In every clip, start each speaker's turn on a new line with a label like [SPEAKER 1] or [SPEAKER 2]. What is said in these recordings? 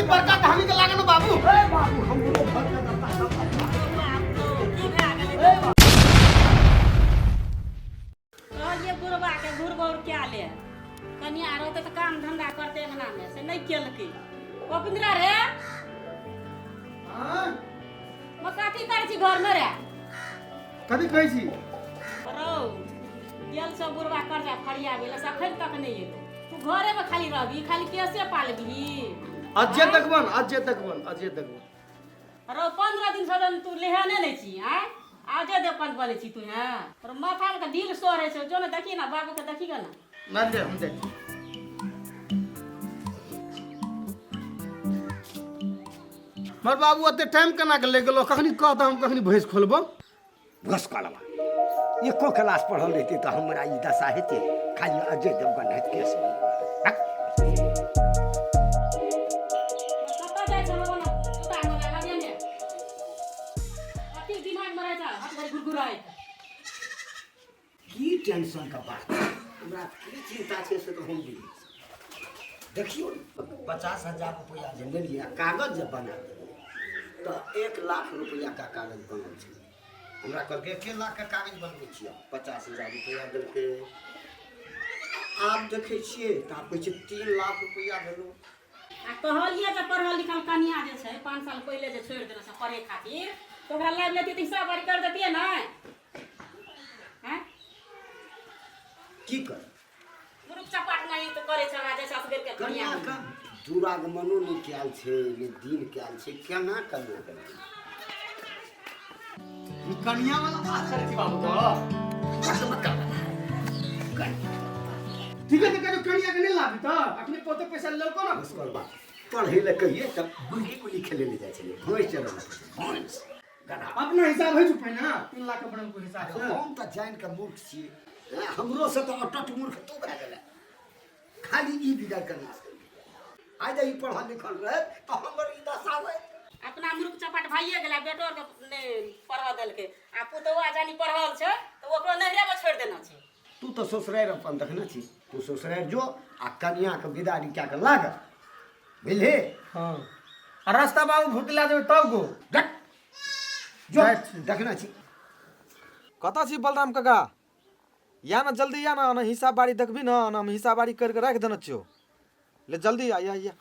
[SPEAKER 1] बड़का कहानी के लागन बाबू।
[SPEAKER 2] ए बाबू हमरो भटका दता सब
[SPEAKER 3] ये बुढ़वा के घुरबौर क्या ले कनिया रहते तो काम धंधा करते अंगना में से नहीं केलकै ओ पिंजरा रे
[SPEAKER 1] हां
[SPEAKER 3] म काठी कर छी घर में रे
[SPEAKER 1] कथी कहै छी?
[SPEAKER 3] रौ गेल सब बुढ़वा कर्जा फरिया गेल सखन तक नहीं एलो तू घरे में खाली रहबी खाली कैसे पालबी
[SPEAKER 1] अजय तकवन
[SPEAKER 3] रौ 15 दिन से तू लेहने नहीं छी आ आजे दे पंच बने छी तू हां और माथा में ढील सोरे छै जो न देखी ना बाबू के देखी ना
[SPEAKER 1] ना दे हम दे मर बाबू ओते टाइम केना के ले गेलो कखनी कहत हम कखनी भैंस खोलबो
[SPEAKER 2] घस कालवा एको क्लास पढ़ल रहते तो हमरा ई दशा हेते खाली अजय देवगन हट केस
[SPEAKER 3] कत जाय छ बाबा ना उता न लगा दिया ने अति दिमाग में रहता हाथ भर गुरगुराए
[SPEAKER 2] की टेंशन का बात हमरा की चिंता छै से तो हम भी देखियो 50,000 रुपया जे लेलिए कागज जे बना तो 1 लाख रुपया का कागज बनल छै हमरा कहलकै 1 लाख का कागज बनबै छियै 50,000 रुपया देलकै आप देखे छियै त आप कहै छै 3 लाख रुपया देलो
[SPEAKER 3] आ कहलिए जे पढ़ल लिखल कन्या जे छै 5 साल पहले जे छोड़ देना से पढ़े खातिर तो ओकरा लाभ लेती त हिसाब बारी कर देतिए ना हैं
[SPEAKER 2] की कर
[SPEAKER 3] मुरुख चपाट नहीं तो करे छगा जे सासुर के कन्या
[SPEAKER 2] कन्या का दुरागमनो नहीं कैल छै ये दिन कैल छै केना कन्या कर
[SPEAKER 1] कन्या वाला बात करे छी बाबू तो ठीक है तो कन्या के नहीं लागी तो अपने पोते पैसा ले को ना
[SPEAKER 2] उसकर बात पढ़े ले कहिए तब गुली गुली खेले ले जाय छले भोज चलो भोज गधा
[SPEAKER 1] अपना हिसाब है छुपै ना 3 लाख के बनल को हिसाब से
[SPEAKER 2] हम त जान के मूर्ख छी हमरो से तो अटट मूर्ख तू भए गेले खाली ई बिगाड़ के नाश कर आइ जा ई पढ़ल लिखल रहे तो हमर ई दशा होय
[SPEAKER 3] अपना मुरुख चपाट भाइए गेला बेटोर के ने पढ़ा देलके आ पुतवा जानी पढ़ल छै तो ओकरो नहरे में छोड़ देना छै
[SPEAKER 2] तू तो ससुरार अपन देखना छी तू ससुरार जो आ कन्या के विदाई क्या के लाग बुझले
[SPEAKER 1] हां आ रास्ता बाबू भूतला देबे तब गो
[SPEAKER 2] देख जो देखना छी
[SPEAKER 4] कता छी बलराम काका या ना जल्दी या ना हिसाब बाड़ी देखबी ना हम हिसाब बाड़ी करके रख देना छियो ले जल्दी आ या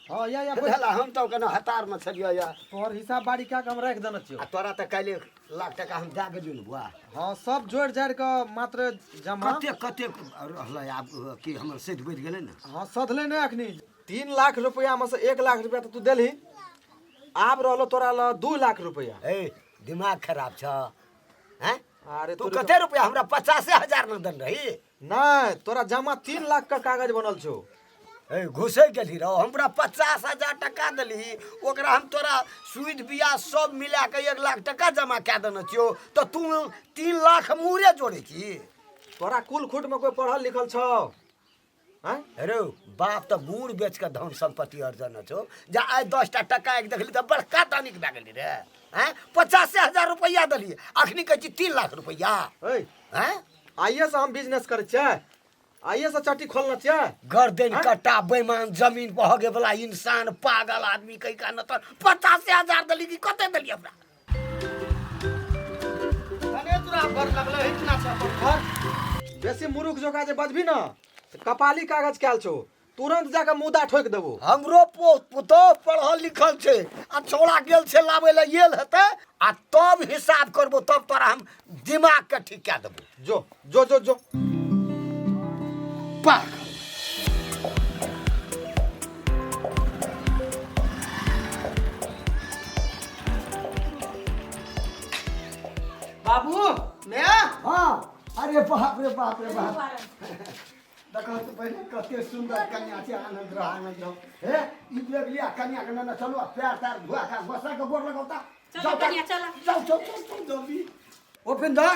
[SPEAKER 4] हां या
[SPEAKER 2] हला हम तो कना हतार में छलियो या
[SPEAKER 4] तोहर हिसाब बाड़ी क्या के हम रख देना छियो
[SPEAKER 2] आ तोरा त काले लाख टका हम दे गेलियो बुआ
[SPEAKER 4] हां सब जोड़ जाड़ के मात्र जमा
[SPEAKER 2] कते रहलै आब कि हमर सेठ बढ़ गेलै न
[SPEAKER 4] हां सधले ने अखनी 3 लाख रुपया में से 1 लाख रुपया तो तू देली आब रहलो तोरा ल 2 लाख रुपया
[SPEAKER 2] ए दिमाग खराब छ हैं
[SPEAKER 4] अरे
[SPEAKER 2] तू कते रुपया हमरा 50,000 न दन रही
[SPEAKER 4] नहीं तोरा जमा 3 लाख का कागज बनल छो
[SPEAKER 2] ए घुसे गेली रहो हमरा 50,000 टका देली ओकरा हम तोरा सुद बिया सब मिला के 1 लाख टका जमा क देने छियो तो तू 3 लाख मुरे जोड़े छी
[SPEAKER 4] तोरा कुल खुट में कोई पढ़ल लिखल छौ हैं
[SPEAKER 2] अरे बाप तो बूढ़ बेच के धन संपत्ति अर्जन छो जा आइ 10 टका एक देखली तो बड़का तनिक भए गेली रे हैं 50,000 रुपया देली अखनी कहै छी 3 लाख रुपया
[SPEAKER 4] ए
[SPEAKER 2] हैं
[SPEAKER 4] आइए से हम बिजनेस करे छै आइए से चट्टी खोलना छै
[SPEAKER 2] गर्दन कट्टा बेईमान जमीन बहगे वाला इंसान पागल आदमी कहीं का न तो 50,000 देली कि कते देली हमरा
[SPEAKER 1] अरे तोरा बर लगले इतना से अपन घर
[SPEAKER 4] बेसी मुरुख जोका जे बजबी ना त कपाली कागज कैल छो तुरंत जाके मुदा ठोक देबो
[SPEAKER 2] हमरो पुतो पढ़ल लिखल छे आ छोड़ा गेल छे लावे ले येल हेते आ तब हिसाब करबो तब तोरा हम दिमाग के ठीक क देबो
[SPEAKER 4] जो जो जो जो
[SPEAKER 2] पागल
[SPEAKER 1] बाबू मैं
[SPEAKER 2] हां अरे बाप रे बाप रे बाप देखो तो पहले कते सुंदर कन्या छे आनंद रहो हे ई लगलिया कन्या के न चलो पैर तार धुआ का गोसा के गोर लगावता
[SPEAKER 3] चलो कन्या चलो
[SPEAKER 2] जाओ जल्दी उपेंद्र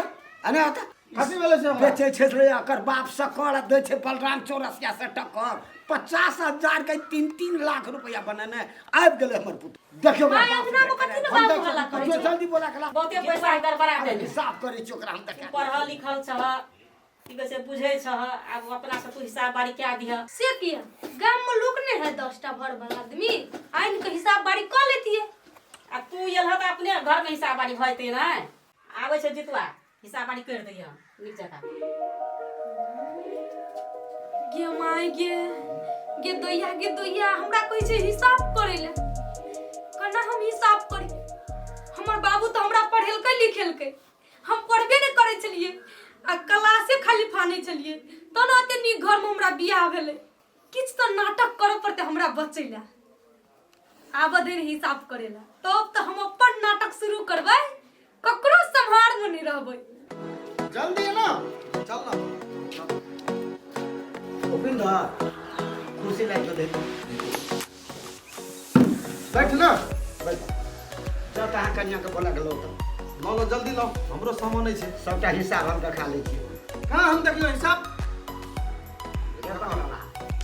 [SPEAKER 2] अने आता
[SPEAKER 1] कथी भेले से
[SPEAKER 2] बेचे छे रे एकर बाप सकड़ दे छे बलराम चौरसिया से टक्कर 50,000 के 3-3 लाख रुपया बनने आबि गेले हमर पुत देखियो
[SPEAKER 3] भाई अपना को कथी न बाबू वाला करे
[SPEAKER 2] जल्दी बोला कला
[SPEAKER 3] बहुते पैसा गड़बड़ा देली
[SPEAKER 2] हिसाब करे छी ओकरा हम देखे
[SPEAKER 3] पढ़ल लिखल छह की कहै छै बुझै छ आब अपना से तू हिसाब बारी क्या दिह
[SPEAKER 5] से किया गांव में लोग नहीं है 10टा भर वाला आदमी आइन के हिसाब बारी कर लेती है।
[SPEAKER 3] आ तू एलह त अपने घर में हिसाब बारी भइते नै आबै छै जितवा हिसाब बारी कर दिह नीक जका
[SPEAKER 5] गे माय गे दैया हमरा कहै छै हिसाब करे ले कना हम हिसाब करी। हमर बाबू तो हमरा पढ़ेलकै लिखेलकै हम पढ़बे नहीं करे छलिए आ क्लासे खाली फाने छलिए तो ना ते नी घर में हमरा बियाह भेले किछ तो नाटक करे पड़ते हमरा बचैला आब देर हिसाब करेला तब तो हम अपन नाटक शुरू करबै ककरो संभार में नहीं रहबै।
[SPEAKER 1] जल्दी है ना
[SPEAKER 4] चल ना
[SPEAKER 2] उपिंदर कुर्सी ला के दे
[SPEAKER 1] बैठ ना
[SPEAKER 2] बैठ जा कहाँ कन्या के बोला गेलो तो
[SPEAKER 4] लो जल्दी लो हमरो सामान नहीं छै
[SPEAKER 2] सबटा हिसाब हम देखा लै छी।
[SPEAKER 1] कहाँ हम देखियो हिसाब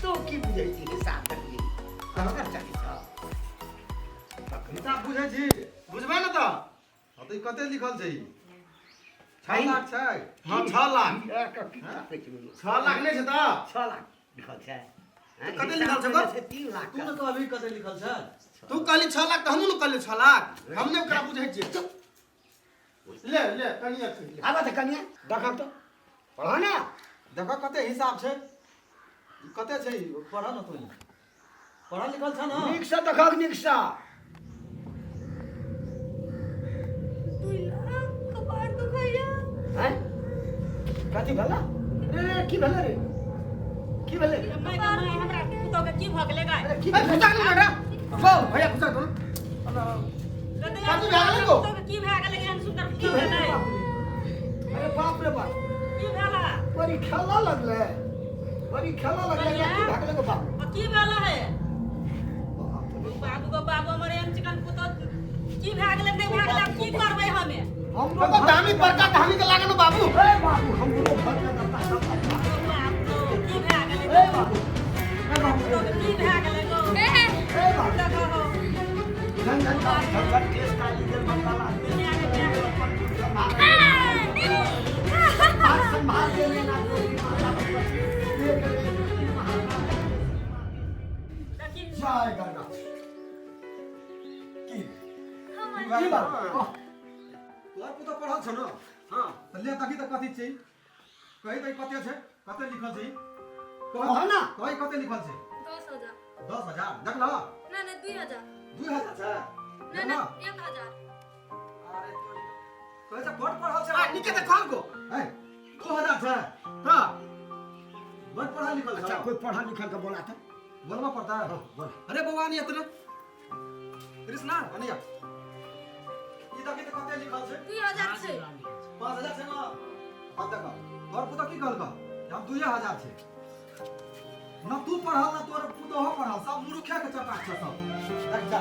[SPEAKER 2] तो की बुझै छी हिसाब देखली हमरा चाही
[SPEAKER 4] हिसाब बुझै छी
[SPEAKER 1] बुझबै ना तो
[SPEAKER 4] त ई कते लिखल छै ई 6
[SPEAKER 2] छै?
[SPEAKER 4] लाख छै
[SPEAKER 1] हाँ 6 लाख 6 लाख नहीं छै तो
[SPEAKER 2] 6 लाख लिखल छै
[SPEAKER 1] कते लिखल छै तो?
[SPEAKER 2] 3 लाख
[SPEAKER 4] तू न कहबी कते लिखल छै
[SPEAKER 1] तू कहली 6 लाख तो हमहू न कहली 6 लाख हमने ओकरा बुझै छियै ले कनिया ले
[SPEAKER 2] आबा त कन्या देखब तो पढ़ा ना
[SPEAKER 4] देखो कते हिसाब छै ई कते छै ई पढ़ न तू पढ़ल लिखल छ न
[SPEAKER 2] नीक से देखब नीक से
[SPEAKER 5] 2 लाख कबाड़ तो भैया
[SPEAKER 2] हैं कथी भेला रे की भेला रे की भेले रे
[SPEAKER 3] मैं हमरा पुतो के की भ गेलै गाय
[SPEAKER 2] की
[SPEAKER 1] ए फुसा नहीं बेटा बो भैया फुसा तो
[SPEAKER 3] कते
[SPEAKER 1] भए गेलै गो?
[SPEAKER 3] पुतो के की भए गेलै एहन सुंदर की भेलै
[SPEAKER 2] अरे बाप रे बाप
[SPEAKER 3] की भेला
[SPEAKER 2] बड़ी खेला लगले या की भागले गो बाप
[SPEAKER 3] की भेला है बाबू हमर एहन चिकन पुतो की भए गेलै नहीं भए गेलै आब की करबै हमे
[SPEAKER 2] हम
[SPEAKER 1] तो दामी बड़का धामी के लागे ना बाबू
[SPEAKER 2] ए बाबू हमरो घर में ना
[SPEAKER 3] की भए गेलै
[SPEAKER 2] ए बाबू
[SPEAKER 3] पुतो के की भए गेलै गो
[SPEAKER 2] ए बाबू
[SPEAKER 3] देखो हो
[SPEAKER 2] झंझट केस काली देर बंगाला
[SPEAKER 3] दुनिया के क्या
[SPEAKER 2] संभाल के लेना
[SPEAKER 3] देखी
[SPEAKER 2] जय गंगा की की बात
[SPEAKER 4] तोर पुतो पढ़ल छ न
[SPEAKER 2] हां
[SPEAKER 4] त ले तकी त कथि छै कहि त कते छै कते लिखल छै
[SPEAKER 2] कह ना
[SPEAKER 4] कहि कते लिखल छै
[SPEAKER 5] 10,000
[SPEAKER 4] 10,000 देख ल
[SPEAKER 5] ना 2000
[SPEAKER 4] 2000 छै देख
[SPEAKER 5] ना
[SPEAKER 4] ल
[SPEAKER 5] 1000
[SPEAKER 4] अरे तो कहै छै बड़ पढ़ल छै
[SPEAKER 1] आ निके त कॉल को
[SPEAKER 4] ए 2000 छै
[SPEAKER 1] हां
[SPEAKER 4] बड़ पढ़ल लिखल
[SPEAKER 2] अच्छा
[SPEAKER 4] छै
[SPEAKER 2] कोई पढ़ा लिखा के बोला था
[SPEAKER 4] बोलबा पड़ता है
[SPEAKER 2] बोल
[SPEAKER 4] अरे बउआ नहीं इतना कृष्णा अनिया ई तकी त कते लिखल छै
[SPEAKER 5] 2000 से
[SPEAKER 4] 5000 छै न अब देखो तोर पुतो की कहल हम 2000 छै न तू पढ़ल न तोर पुतो हो पढ़ल सब मुरुखे के चपाट छ सब देख जा